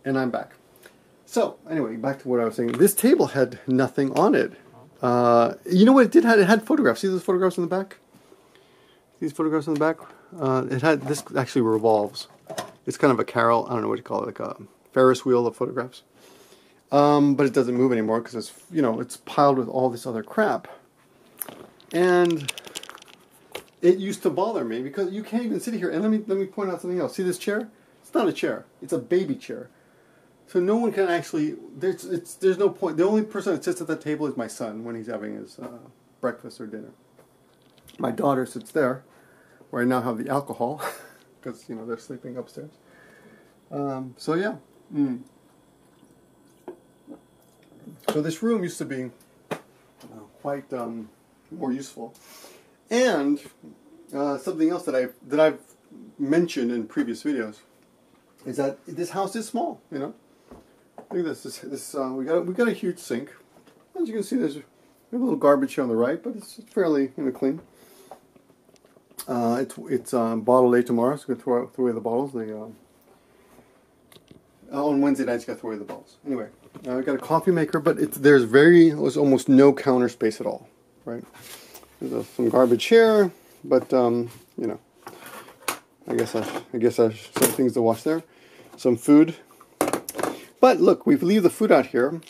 And I'm back. So, anyway, back to what I was saying. This table had nothing on it. You know what it did? It had photographs. See those photographs in the back? These photographs in the back? It had, this actually revolves. It's kind of a carol, I don't know what you call it, like a Ferris wheel of photographs. But it doesn't move anymore because it's, you know, it's piled with all this other crap. And it used to bother me because you can't even sit here. And let me point out something else. See this chair? It's not a chair. It's a baby chair. So no one can actually. There's no point. The only person that sits at that table is my son when he's having his breakfast or dinner. My daughter sits there, where I now have the alcohol, because you know they're sleeping upstairs. So yeah. So this room used to be quite more useful, and something else that I've mentioned in previous videos is that this house is small. You know, look at this. We got a huge sink. As you can see, there's a little garbage here on the right, but it's fairly clean. It's bottle day tomorrow, so we're gonna throw away the bottles. On Wednesday nights, you got to throw away the bottles. Anyway, I got a coffee maker, but there's almost no counter space at all, right? There's some garbage here, but you know, I guess I some things to wash there, some food. But look, we leave the food out here,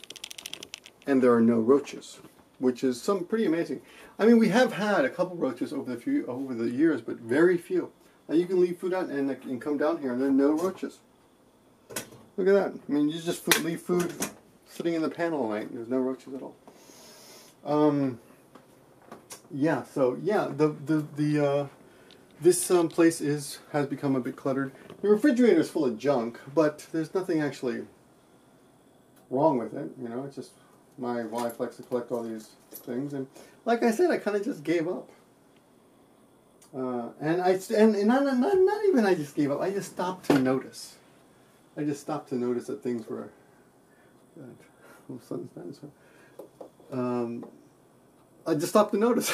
and there are no roaches, which is pretty amazing. I mean, we have had a couple roaches over the years, but very few. Now you can leave food out and come down here, and there are no roaches. Look at that. I mean, you just leave food sitting in the pan all night. There's no roaches at all. Yeah. So yeah, this place has become a bit cluttered. The refrigerator is full of junk, but there's nothing actually wrong with it. You know, it's just my wife likes to collect all these things, and like I said, I kind of just gave up. And not even I just gave up. I just stopped to notice. I just stopped to notice that things were. I just stopped to notice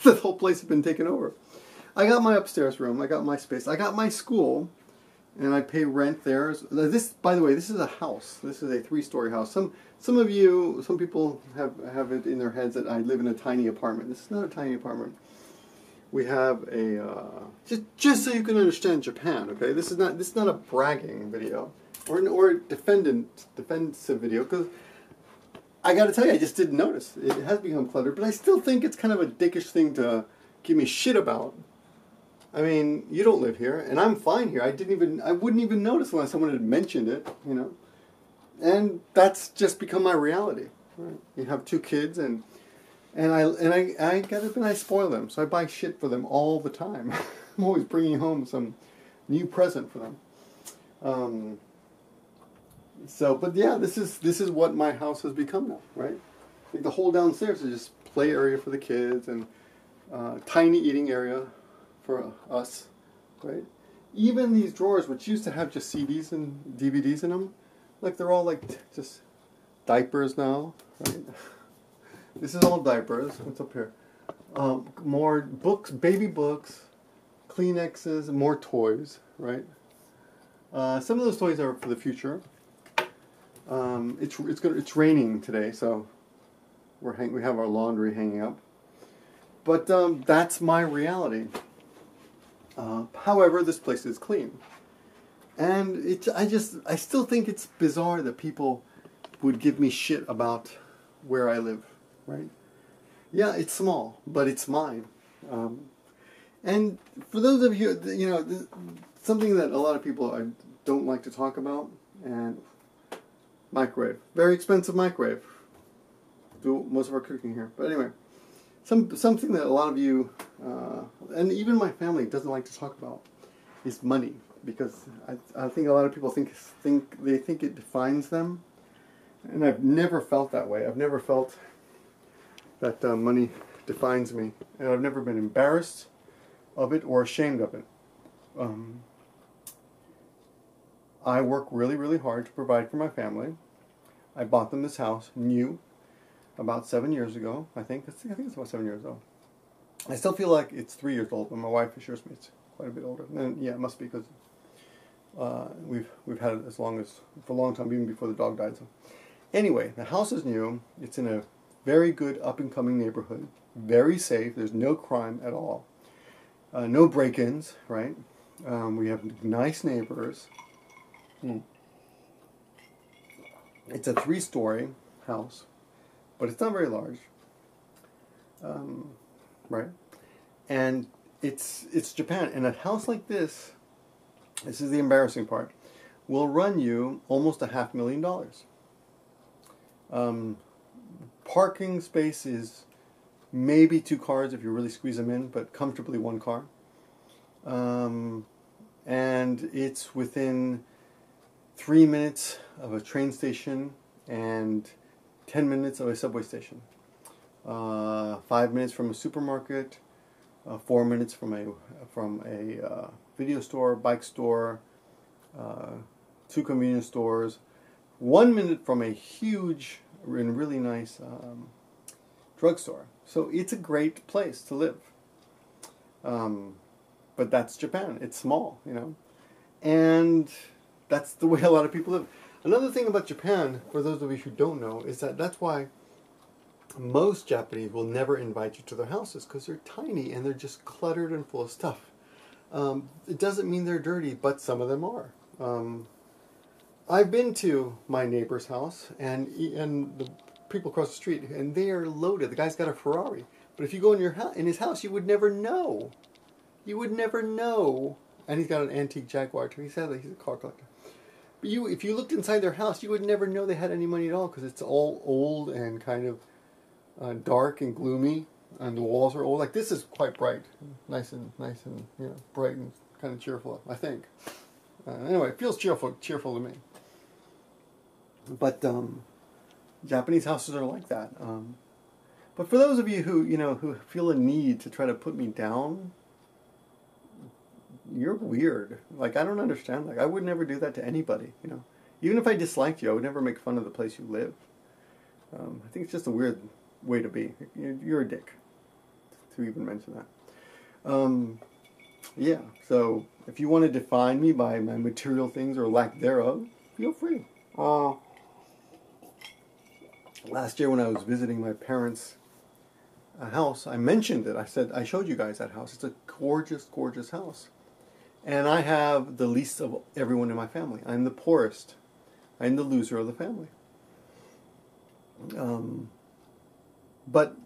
that the whole place had been taken over. I got my upstairs room. I got my space. I got my school, and I pay rent there. This, by the way, this is a house. This is a 3-story house. Some people have it in their heads that I live in a tiny apartment. This is not a tiny apartment. We have a just so you can understand Japan. Okay, this is not a bragging video or a defensive video, because I got to tell you, I just didn't notice. It has become cluttered, but I still think it's kind of a dickish thing to give me shit about. I mean, you don't live here, and I'm fine here. I wouldn't even notice unless someone had mentioned it, you know. And that's just become my reality. Right? You have 2 kids, and I spoil them, so I buy shit for them all the time. I'm always bringing home some new present for them. But yeah, this is what my house has become now, right? Like the whole downstairs is just play area for the kids and tiny eating area for us, right? Even these drawers, which used to have just CDs and DVDs in them, like they're all like just diapers now, right? This is all diapers. What's up here? More books, baby books, Kleenexes, more toys, right? Some of those toys are for the future. It's raining today, so we have our laundry hanging up. But that's my reality. However, this place is clean, and I still think it's bizarre that people would give me shit about where I live. Right? Yeah, it's small, but it's mine. And for those of you, you know, something that a lot of people don't like to talk about, and microwave, very expensive microwave. Do most of our cooking here, but anyway, something that a lot of you, and even my family doesn't like to talk about, is money, because I think a lot of people think it defines them, and I've never felt that way. I've never felt that money defines me, and I've never been embarrassed of it or ashamed of it. I work really, really hard to provide for my family. I bought them this house new about 7 years ago. I think it's about 7 years old. I still feel like it's 3 years old, but my wife assures me it's quite a bit older. And yeah, it must be because We've had it for a long time, even before the dog died. So anyway, the house is new. It's in a very good up and coming neighborhood. Very safe. There's no crime at all. No break-ins, right? We have nice neighbors. It's a 3-story house, but it's not very large, right? And it's Japan, and a house like this is the embarrassing part, will run you almost $500,000. Parking space is maybe 2 cars if you really squeeze them in, but comfortably 1 car. And it's within 3 minutes of a train station and 10 minutes of a subway station. 5 minutes from a supermarket, 4 minutes from a video store, bike store, 2 convenience stores, 1 minute from a huge and really nice drugstore. So it's a great place to live. But that's Japan. It's small, you know. And that's the way a lot of people live. Another thing about Japan, for those of you who don't know, is that that's why most Japanese will never invite you to their houses, because they're tiny and they're just cluttered and full of stuff. It doesn't mean they're dirty, but some of them are. I've been to my neighbor's house and the people across the street, and they are loaded. The guy's got a Ferrari. But if you go in his house, you would never know. You would never know. And he's got an antique Jaguar too. He said that he's a car collector. But if you looked inside their house, you would never know they had any money at all, because it's all old and kind of dark and gloomy, and the walls are old. Like, this is quite bright, nice and you know, bright and kind of cheerful, I think. Anyway, it feels cheerful to me. But Japanese houses are like that. But for those of you who feel a need to try to put me down, you're weird. Like, I don't understand. Like, I would never do that to anybody, you know. Even if I disliked you, I would never make fun of the place you live. I think it's just a weird way to be. You're a dick, to even mention that. Yeah, so if you want to define me by my material things or lack thereof, feel free. Last year when I was visiting my parents' house, I mentioned it. I said, I showed you guys that house. It's a gorgeous, gorgeous house. And I have the least of everyone in my family. I'm the poorest. I'm the loser of the family. But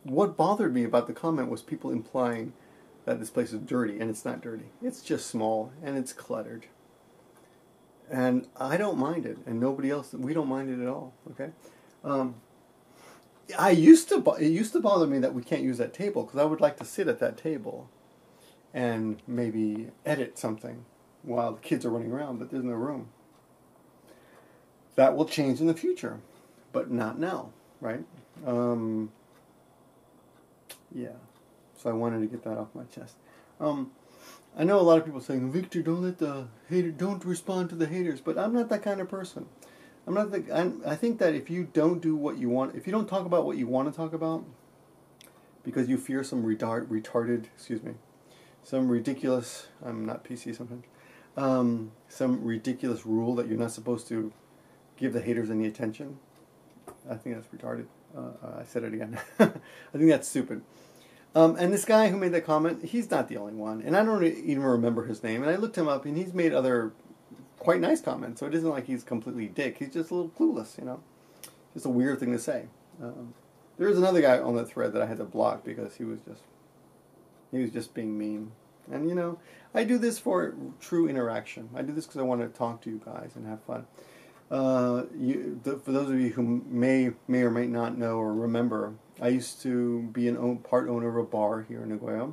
what bothered me about the comment was people implying that this place is dirty, and it's not dirty. It's just small, and it's cluttered. And I don't mind it, and nobody else, we don't mind it at all, okay? It used to bother me that we can't use that table, because I would like to sit at that table and maybe edit something while the kids are running around, but there's no room. That will change in the future, but not now, right? Yeah, so I wanted to get that off my chest. I know a lot of people saying, Victor, don't respond to the haters, but I'm not that kind of person. I think that if you don't do what you want, if you don't talk about what you want to talk about, because you fear some some ridiculous, I'm not PC sometimes, some ridiculous rule that you're not supposed to give the haters any attention, I think that's retarded. I said it again. I think that's stupid. And this guy who made that comment, he's not the only one. And I don't even remember his name. And I looked him up, and he's made other quite nice comments. So it isn't like he's completely dick. He's just a little clueless, you know. Just a weird thing to say. There was another guy on the thread that I had to block because he was just being mean. And, you know, I do this for true interaction. I do this because I want to talk to you guys and have fun. For those of you who may or may not know or remember, I used to be part owner of a bar here in Nagoya.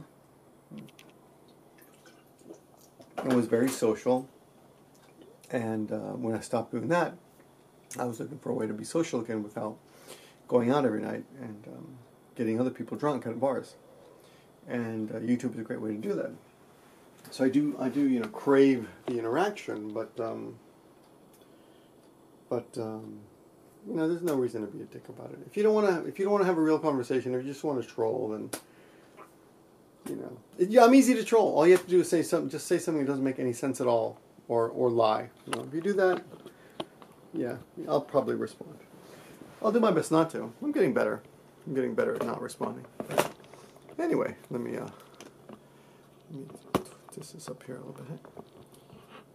It was very social, and when I stopped doing that, I was looking for a way to be social again without going out every night and getting other people drunk at bars. And YouTube is a great way to do that. So I do you know, crave the interaction, but you know, there's no reason to be a dick about it. If you don't want to have a real conversation, or you just want to troll, then, you know, I'm easy to troll. All you have to do is say something. Just say something that doesn't make any sense at all, or lie. You know, if you do that, yeah, I'll probably respond. I'll do my best not to. I'm getting better. I'm getting better at not responding. Anyway, let me twist this up here a little bit.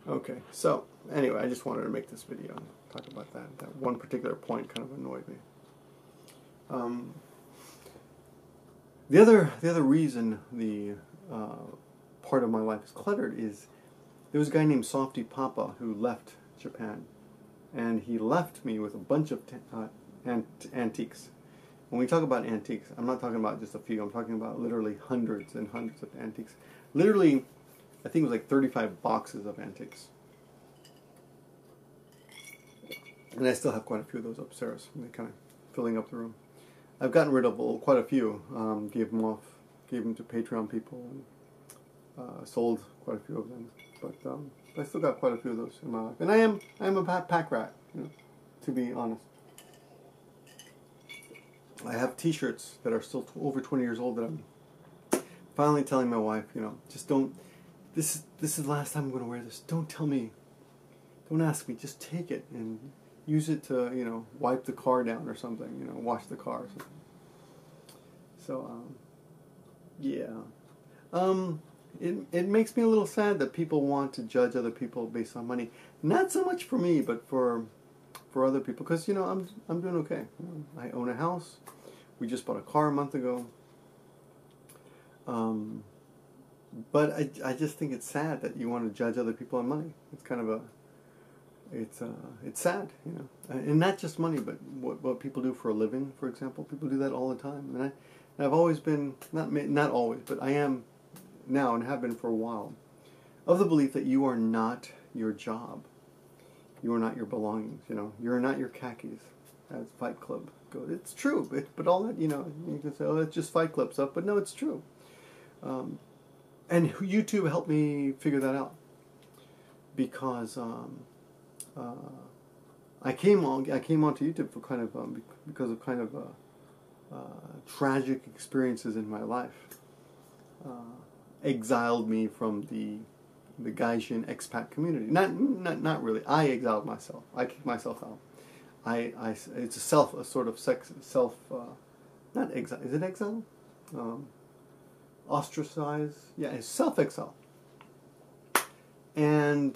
Okay, so anyway, I just wanted to make this video and talk about that. That one particular point kind of annoyed me. The other reason the part of my life is cluttered is there was a guy named Softy Papa who left Japan, and he left me with a bunch of antiques. When we talk about antiques, I'm not talking about just a few. I'm talking about literally hundreds and hundreds of antiques. Literally, I think it was like 35 boxes of antiques. And I still have quite a few of those upstairs. They're kind of filling up the room. I've gotten rid of quite a few. Gave them to Patreon people, and sold quite a few of them. But I still got quite a few of those in my life. And I am a pack rat, you know, to be honest. I have T-shirts that are still over 20 years old that I'm finally telling my wife, you know, just don't. This is the last time I'm going to wear this. Don't tell me. Don't ask me. Just take it and use it to, you know, wipe the car down or something. You know, wash the car or something. So, yeah. It makes me a little sad that people want to judge other people based on money. Not so much for me, but for other people, because, you know, I'm doing okay. You know, I own a house. We just bought a car a month ago. But I just think it's sad that you want to judge other people on money. It's kind of it's sad, you know, and not just money, but what people do for a living. For example, people do that all the time, and I've always been not always, but I am now and have been for a while of the belief that you are not your job. You are not your belongings, you know. You're not your khakis, as Fight Club goes. It's true, but all that, you know, you can say, oh, it's just Fight Club stuff, but no, it's true. And YouTube helped me figure that out, because I came onto YouTube for kind of because of kind of tragic experiences in my life. Exiled me from the Gaijin expat community. Not really. I exiled myself. I kicked myself out. It's a sort of self not exile. Is it exile? Ostracize. Yeah, it's self-exile. And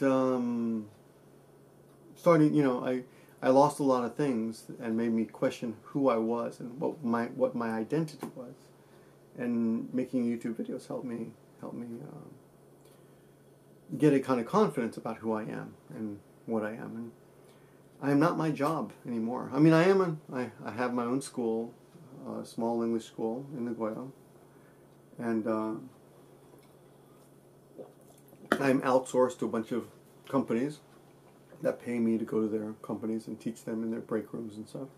starting, you know, I lost a lot of things and made me question who I was and what my identity was. And making YouTube videos helped me get a kind of confidence about who I am and what I am. And I am not my job anymore. I mean, I have my own school, a small English school in Nagoya, and I'm outsourced to a bunch of companies that pay me to go to their companies and teach them in their break rooms and stuff.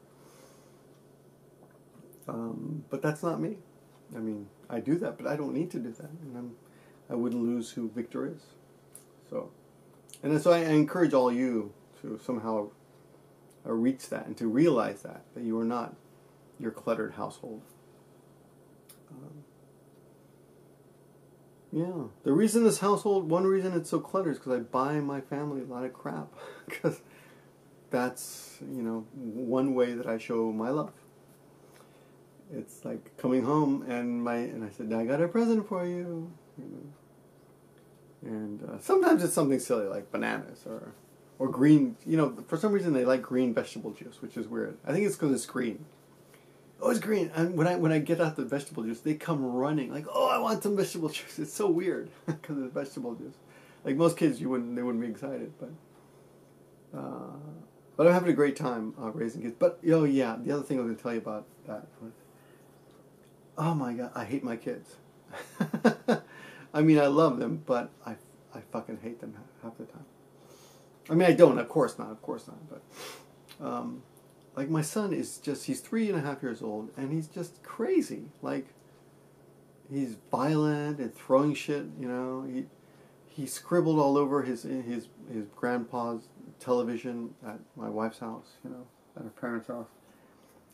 But that's not me. I mean, I do that, but I don't need to do that, and I wouldn't lose who Victor is. So I encourage all you to somehow reach that and to realize that you are not your cluttered household. Yeah, the reason this household, one reason it's so cluttered is because I buy my family a lot of crap, because that's, you know, one way that I show my love. It's like coming home and I said, I got a present for you, you know. And sometimes it's something silly like bananas or green, you know, for some reason they like green vegetable juice, which is weird. I think it's because it's green. Oh, it's green. And when I get out the vegetable juice, they come running like, oh, I want some vegetable juice. It's so weird because it's vegetable juice. Like most kids, they wouldn't be excited, but I'm having a great time raising kids. But oh yeah, the other thing I was going to tell you about that was, oh my God, I hate my kids. I mean, I love them, but I fucking hate them half the time. I mean, I don't, of course not, but like my son is he's 3.5 years old, and he's just crazy. Like, he's violent and throwing shit, you know. He scribbled all over his grandpa's television at my wife's house, you know, at her parents' house.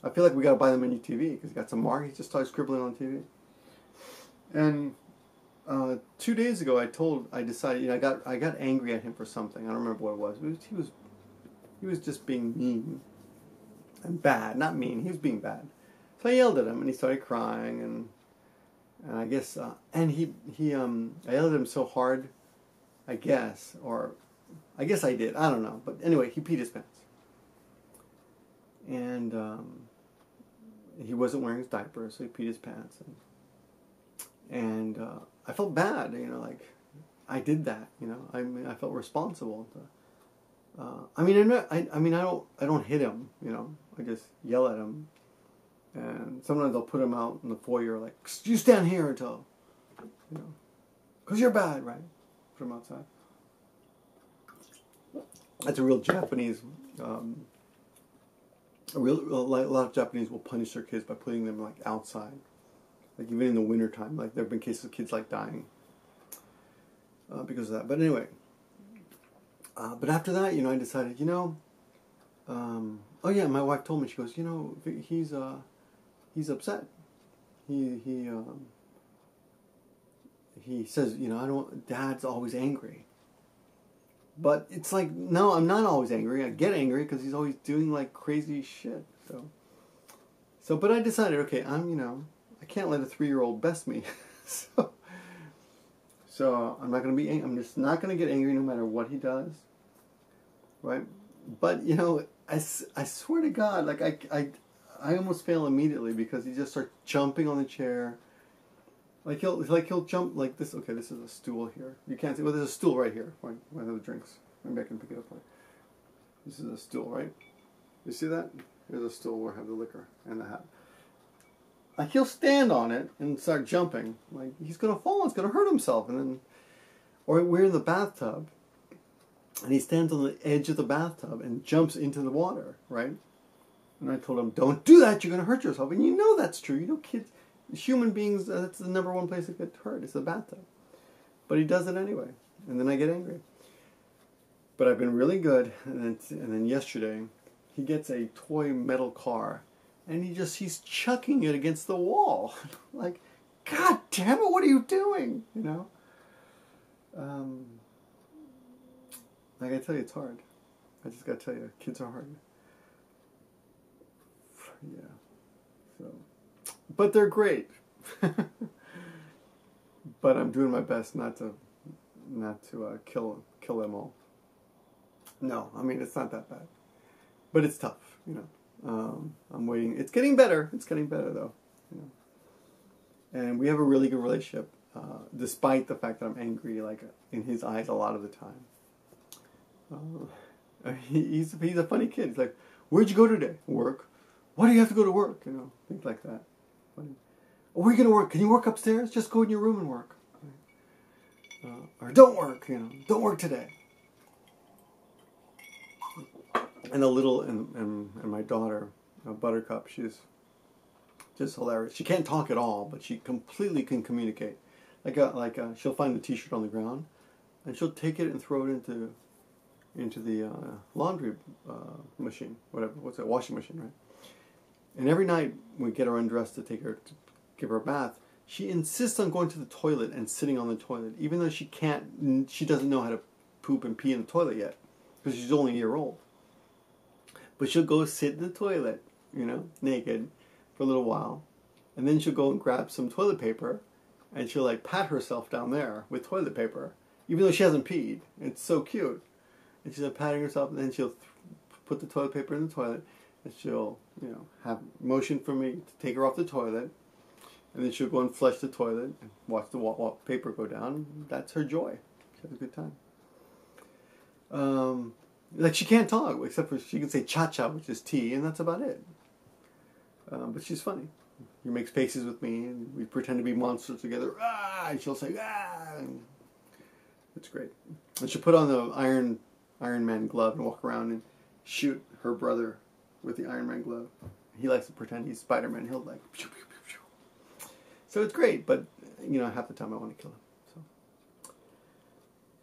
I feel like we gotta buy them a new TV because he got some mark. He just started scribbling on TV, and 2 days ago, I decided, I got angry at him for something. I don't remember what it was. He was just being mean and bad. Not mean. He was being bad. So I yelled at him, and he started crying, and I guess, I yelled at him so hard, I guess I did. I don't know. But anyway, he peed his pants. And he wasn't wearing his diaper, so he peed his pants. And I felt bad, like I did that, I felt responsible. I don't hit him, I just yell at him. And sometimes I'll put him out in the foyer, like, you stand here until, because you're bad, right? Put him outside. That's a real Japanese, a lot of Japanese will punish their kids by putting them, like, outside. Like, even in the wintertime, like, there have been cases of kids, like, dying because of that. But anyway, but after that, I decided, oh yeah, my wife told me, she goes, he's upset. He says, Dad's always angry. But it's like, no, I'm not always angry. I get angry because he's always doing, like, crazy shit. So, but I decided, okay, I can't let a 3-year-old best me. so I'm not going to be angry. I'm just not going to get angry no matter what he does. Right? But, I swear to God, like, I almost fail immediately because he just starts jumping on the chair. Like he'll jump like this. Okay, this is a stool here. You can't see. Well, there's a stool right here. Right, where the drinks. Maybe I can pick it up. This is a stool, right? You see that? There's a stool where I have the liquor and the hat. Like he'll stand on it and start jumping. Like he's gonna fall. He's gonna hurt himself. And then, or we're in the bathtub, and he stands on the edge of the bathtub and jumps into the water. Right? And I told him, "Don't do that. You're gonna hurt yourself." And that's true. Kids. Human beings, that's the number one place to get hurt, is the bathtub. But he does it anyway, and then I get angry. But I've been really good, and then yesterday, he gets a toy metal car, and he's chucking it against the wall. Like, God damn it, what are you doing? I gotta tell you, it's hard. I just gotta tell you, kids are hard. Yeah, so... But they're great. But I'm doing my best not to kill them all. No, it's not that bad. But it's tough, I'm waiting. It's getting better. It's getting better, though. And we have a really good relationship, despite the fact that I'm angry, like, in his eyes a lot of the time. He's a funny kid. He's like, where'd you go today? Work. Why do you have to go to work? Things like that. Funny. Where are you going to work? Can you work upstairs? Just go in your room and work. Or don't work, don't work today. And and my daughter, Buttercup, she's just hilarious. She can't talk at all, but she completely can communicate. She'll find a t-shirt on the ground, and she'll take it and throw it into the laundry machine, whatever. What's that? Washing machine, right? And every night we get her undressed to give her a bath, she insists on going to the toilet and sitting on the toilet, even though she doesn't know how to poop and pee in the toilet yet, because she's only a year old. But she'll go sit in the toilet, naked, for a little while, and then she'll go and grab some toilet paper, and she'll, like, pat herself down there with toilet paper, even though she hasn't peed. It's so cute. And she's, like, patting herself, and then she'll put the toilet paper in the toilet, and she'll, have motion for me to take her off the toilet, and then she'll go and flush the toilet and watch the paper go down. That's her joy. She has a good time. Like, she can't talk, except for she can say cha-cha, which is tea, and that's about it. But she's funny. She makes faces with me, and we pretend to be monsters together. Ah! And she'll say, ah! It's great. And she'll put on the Iron Man glove and walk around and shoot her brother with the Iron Man glove. He likes to pretend he's Spider-Man. He'll, like, pew, pew, pew, pew. So it's great, but, half the time I want to kill him. So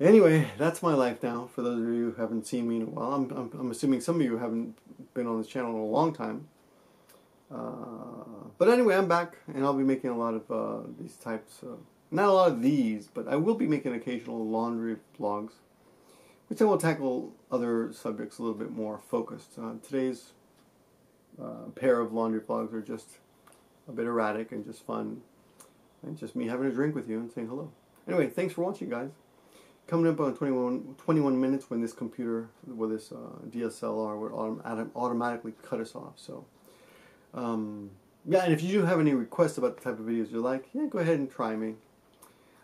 anyway, that's my life now, for those of you who haven't seen me in a while. I'm assuming some of you haven't been on this channel in a long time. But anyway, I'm back, and I'll be making a lot of these types Not a lot of these, but I will be making occasional laundry vlogs, which I will tackle other subjects a little bit more focused. Today's pair of laundry vlogs are just a bit erratic and just fun, and just me having a drink with you and saying hello. Anyway, thanks for watching, guys. Coming up on 21 minutes when this computer, with this DSLR would automatically cut us off. So, yeah, and if you do have any requests about the type of videos you like, yeah, go ahead and try me.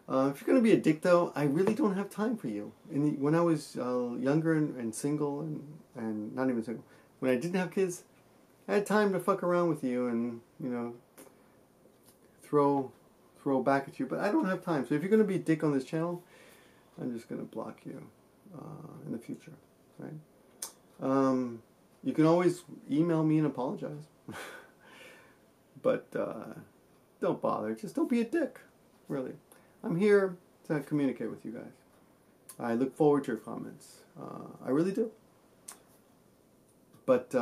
If you're going to be a dick, though, I really don't have time for you. When I was younger and single, and not even single, when I didn't have kids, I had time to fuck around with you and, you know, throw back at you. But I don't have time. So if you're going to be a dick on this channel, I'm just going to block you in the future, right? You can always email me and apologize. But don't bother. Just don't be a dick, really. I'm here to communicate with you guys. I look forward to your comments. I really do. But